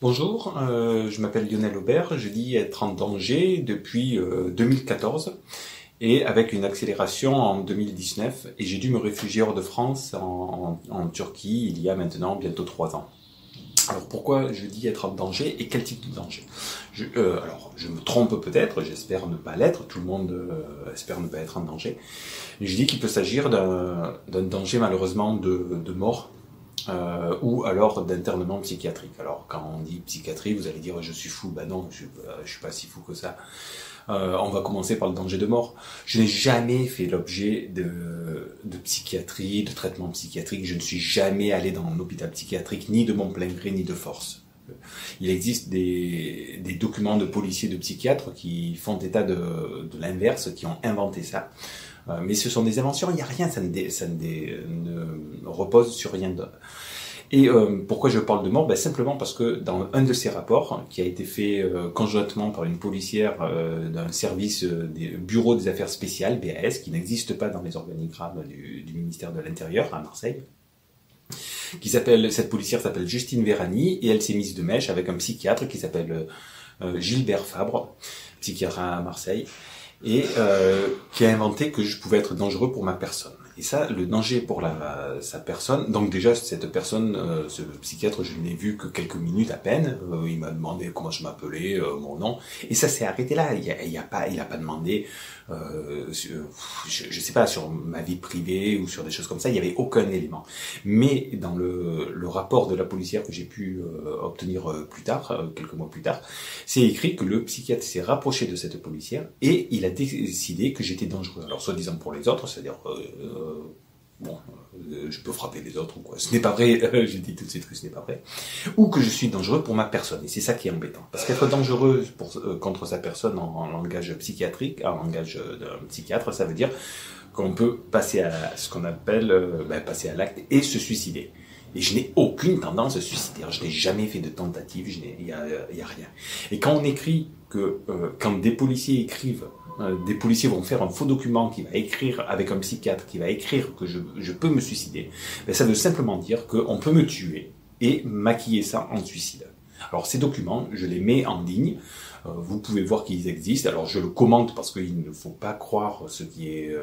Bonjour, je m'appelle Lionel Aubert, je dis être en danger depuis 2014 et avec une accélération en 2019 et j'ai dû me réfugier hors de France en Turquie il y a maintenant bientôt 3 ans. Alors pourquoi je dis être en danger et quel type de danger? Alors je me trompe peut-être, j'espère ne pas l'être, tout le monde espère ne pas être en danger. Je dis qu'il peut s'agir d'un danger malheureusement de mort. Ou alors d'internement psychiatrique. Alors quand on dit psychiatrie, vous allez dire je suis fou. Ben non, je suis pas si fou que ça. On va commencer par le danger de mort. Je n'ai jamais fait l'objet de psychiatrie, de traitement psychiatrique. Je ne suis jamais allé dans un hôpital psychiatrique, ni de mon plein gré, ni de force. Il existe des documents de policiers, de psychiatres qui font état de l'inverse, qui ont inventé ça. Mais ce sont des inventions, il n'y a rien, ça ne repose sur rien d'autre. Et pourquoi je parle de mort? Simplement parce que dans un de ces rapports, qui a été fait conjointement par une policière d'un service des bureaux des affaires spéciales, BAS, qui n'existe pas dans les organigrammes du ministère de l'Intérieur à Marseille, cette policière s'appelle Justine Vérani, et elle s'est mise de mèche avec un psychiatre qui s'appelle Gilbert Fabre, psychiatre à Marseille, et qui a inventé que je pouvais être dangereux pour ma personne. Et ça, le danger pour sa personne, donc déjà cette personne, ce psychiatre, je ne l'ai vu que quelques minutes à peine, il m'a demandé comment je m'appelais, mon nom, et ça s'est arrêté là, il a pas demandé, je sais pas, sur ma vie privée ou sur des choses comme ça, il n'y avait aucun élément. Mais dans le rapport de la policière que j'ai pu obtenir plus tard, quelques mois plus tard, c'est écrit que le psychiatre s'est rapproché de cette policière et il a décidé que j'étais dangereux. Alors soi-disant pour les autres, c'est-à-dire je peux frapper les autres ou quoi. Ce n'est pas vrai, j'ai dit tout de suite que ce n'est pas vrai. Ou que je suis dangereux pour ma personne. Et c'est ça qui est embêtant. Parce qu'être dangereux contre sa personne en langage psychiatrique, en langage d'un psychiatre, ça veut dire qu'on peut passer à ce qu'on appelle passer à l'acte et se suicider. Et je n'ai aucune tendance suicidaire. Je n'ai jamais fait de tentative, il y a rien. Et quand on écrit quand des policiers écrivent, des policiers vont faire un faux document qui va écrire avec un psychiatre, qui va écrire que je peux me suicider, ça veut simplement dire qu'on peut me tuer et maquiller ça en suicide. Alors ces documents, je les mets en ligne, vous pouvez voir qu'ils existent. Alors je le commente parce qu'il ne faut pas croire ce qu'ils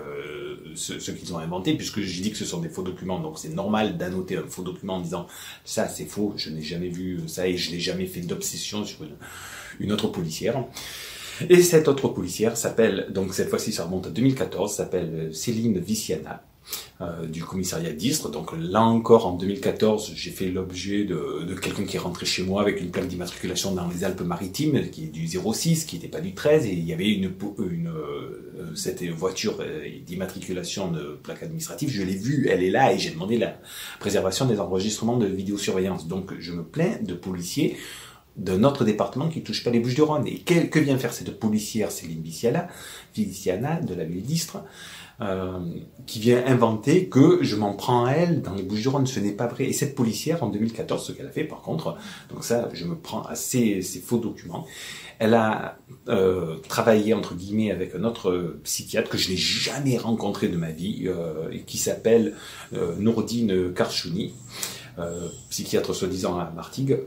ont inventé, puisque j'ai dit que ce sont des faux documents, donc c'est normal d'annoter un faux document en disant ça c'est faux, je n'ai jamais vu ça et je n'ai jamais fait d'obsession sur une autre policière. Et cette autre policière s'appelle, donc cette fois-ci ça remonte à 2014, s'appelle Céline Viciana, du commissariat d'Istres. Donc là encore en 2014 j'ai fait l'objet de quelqu'un qui est rentré chez moi avec une plaque d'immatriculation dans les Alpes-Maritimes qui est du 06, qui n'était pas du 13, et il y avait cette voiture d'immatriculation de plaque administrative, je l'ai vue, elle est là, et j'ai demandé la préservation des enregistrements de vidéosurveillance. Donc je me plains de policiers d'un autre département qui ne touche pas les Bouches-du-Rhône. Et que vient faire cette policière Céline Viciana de la ville d'Istres, qui vient inventer que je m'en prends à elle dans les Bouches-du-Rhône. Ce n'est pas vrai. Et cette policière, en 2014, ce qu'elle a fait par contre, donc ça, je me prends à ces faux documents, elle a travaillé entre guillemets avec un autre psychiatre que je n'ai jamais rencontré de ma vie, et qui s'appelle Nourdine Karchouni, psychiatre soi-disant à Martigues.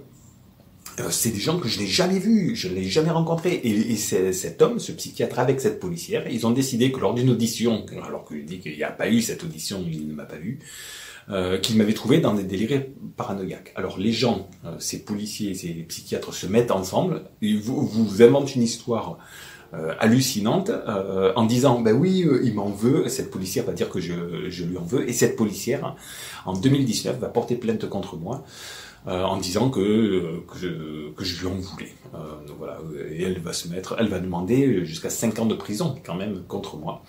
C'est des gens que je n'ai jamais vus, je ne l'ai jamais rencontré. Et cet homme, ce psychiatre avec cette policière, ils ont décidé que lors d'une audition, alors qu'il dit qu'il n'y a pas eu cette audition, il ne m'a pas vu, qu'il m'avait trouvé dans des délires paranoïaques. Alors les gens, ces policiers, ces psychiatres se mettent ensemble, ils vous inventent une histoire hallucinante, en disant oui, il m'en veut, cette policière va dire que je lui en veux, et cette policière, en 2019, va porter plainte contre moi, en disant que je lui en voulais. Donc voilà, et elle va demander jusqu'à 5 ans de prison quand même contre moi.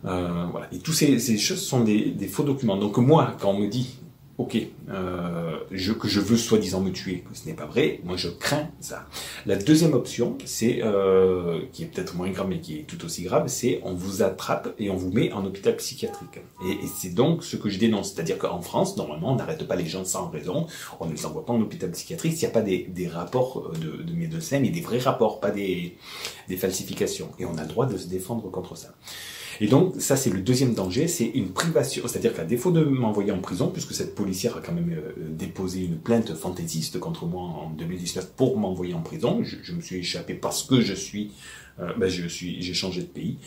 Voilà. Et toutes ces choses sont des faux documents. Donc moi, quand on me dit ok, que je veux soi-disant me tuer, que ce n'est pas vrai, moi je crains ça. La deuxième option, c'est qui est peut-être moins grave mais qui est tout aussi grave, c'est on vous attrape et on vous met en hôpital psychiatrique. Et c'est donc ce que je dénonce, c'est-à-dire qu'en France, normalement, on n'arrête pas les gens sans raison, on ne les envoie pas en hôpital psychiatrique s'il n'y a pas des rapports de médecins, mais des vrais rapports, pas des falsifications. Et on a le droit de se défendre contre ça. Et donc, ça, c'est le deuxième danger, c'est une privation. C'est-à-dire qu'à défaut de m'envoyer en prison, puisque cette policière a quand même déposé une plainte fantaisiste contre moi en 2019 pour m'envoyer en prison, je me suis échappé parce que j'ai changé de pays.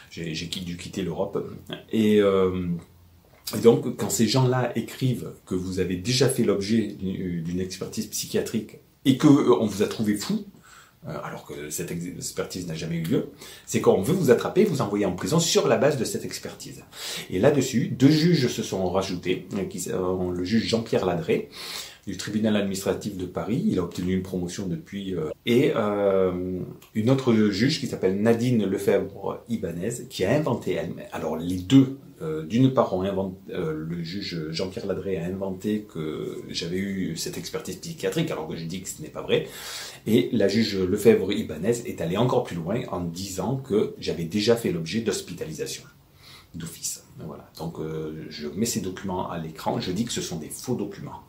J'ai dû quitter l'Europe. Et donc, quand ces gens-là écrivent que vous avez déjà fait l'objet d'une expertise psychiatrique et qu'on vous a trouvé fou, alors que cette expertise n'a jamais eu lieu, c'est qu'on veut vous attraper, vous envoyer en prison sur la base de cette expertise. Et là-dessus, 2 juges se sont rajoutés, le juge Jean-Pierre Ladré, du tribunal administratif de Paris, il a obtenu une promotion depuis, et une autre juge qui s'appelle Nadine Lefebvre-Ibanez, qui a inventé elle. Alors les deux, d'une part, le juge Jean-Pierre Ladré a inventé que j'avais eu cette expertise psychiatrique, alors que j'ai dit que ce n'est pas vrai, et la juge Lefebvre-Ibanez est allée encore plus loin en disant que j'avais déjà fait l'objet d'hospitalisation d'office. Voilà. Donc je mets ces documents à l'écran, je dis que ce sont des faux documents.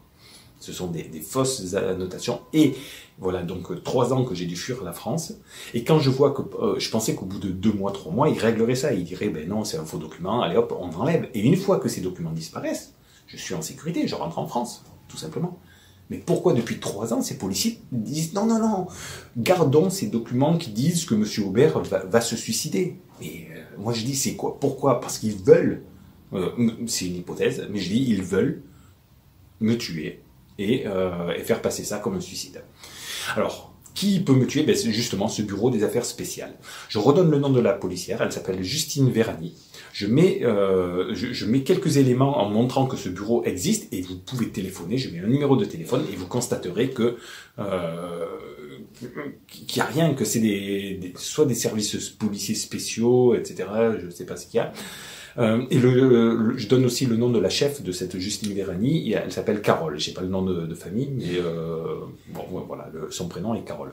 Ce sont des fausses annotations. Et voilà, donc 3 ans que j'ai dû fuir la France. Et quand je vois que je pensais qu'au bout de 2 mois, 3 mois, il réglerait ça. Il dirait, ben non, c'est un faux document, allez hop, on enlève. Et une fois que ces documents disparaissent, je suis en sécurité, je rentre en France, tout simplement. Mais pourquoi depuis 3 ans, ces policiers disent, non, non, non, gardons ces documents qui disent que M. Aubert va se suicider. Et moi je dis, c'est quoi? Pourquoi? Parce qu'ils veulent, c'est une hypothèse, mais je dis, ils veulent me tuer. Et faire passer ça comme un suicide. Alors, qui peut me tuer? Ben, c'est justement ce bureau des affaires spéciales. Je redonne le nom de la policière, elle s'appelle Justine Vérani. Je mets quelques éléments en montrant que ce bureau existe et vous pouvez téléphoner, je mets un numéro de téléphone et vous constaterez que qu'il n'y a rien, que c'est soit des services policiers spéciaux, etc. Je ne sais pas ce qu'il y a. Et je donne aussi le nom de la chef de cette Justine Vérani, elle s'appelle Carole, j'ai pas le nom de famille, mais bon voilà, son prénom est Carole.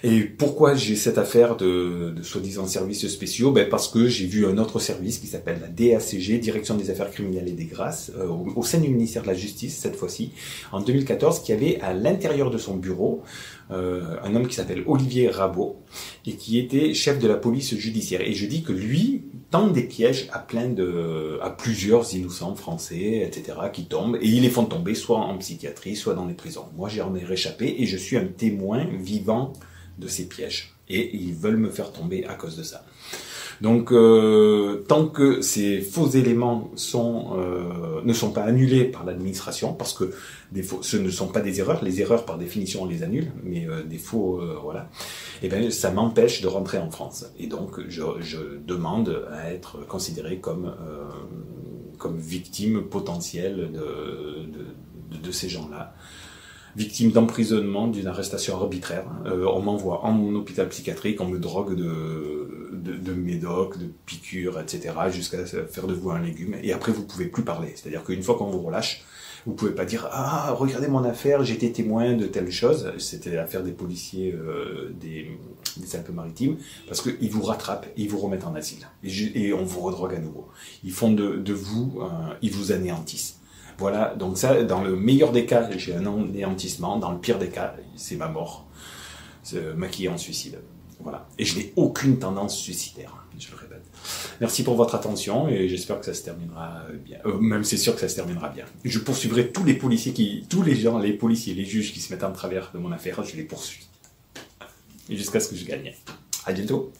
Et pourquoi j'ai cette affaire de soi-disant services spéciaux? Ben parce que j'ai vu un autre service qui s'appelle la DACG, Direction des Affaires Criminelles et des Grâces, au sein du ministère de la Justice, cette fois-ci, en 2014, qui avait à l'intérieur de son bureau un homme qui s'appelle Olivier Rabot, et qui était chef de la police judiciaire. Et je dis que lui tend des pièges à plusieurs innocents français, etc., qui tombent, et ils les font tomber soit en psychiatrie, soit dans les prisons. Moi, j'en ai réchappé, et je suis un témoin vivant de ces pièges. Et ils veulent me faire tomber à cause de ça. Donc, tant que ces faux éléments ne sont pas annulés par l'administration, parce que ce ne sont pas des erreurs, les erreurs par définition on les annule, mais des faux, voilà, et ben ça m'empêche de rentrer en France. Et donc, je demande à être considéré comme victime potentielle de ces gens-là. Victime d'emprisonnement, d'une arrestation arbitraire. On m'envoie en hôpital psychiatrique, on me drogue de médocs, de piqûres, etc., jusqu'à faire de vous un légume. Et après, vous pouvez plus parler. C'est-à-dire qu'une fois qu'on vous relâche, vous pouvez pas dire « Ah, regardez mon affaire, j'ai été témoin de telle chose ». C'était l'affaire des policiers des Alpes-Maritimes, parce qu'ils vous rattrapent et ils vous remettent en asile. Et on vous redrogue à nouveau. Ils font de vous, ils vous anéantissent. Voilà, donc ça, dans le meilleur des cas, j'ai un anéantissement, dans le pire des cas, c'est ma mort, maquillée en suicide. Voilà. Et je n'ai aucune tendance suicidaire, je le répète. Merci pour votre attention et j'espère que ça se terminera bien. Même c'est sûr que ça se terminera bien. Je poursuivrai tous les policiers les policiers, les juges qui se mettent en travers de mon affaire, je les poursuis. Et jusqu'à ce que je gagne. À bientôt.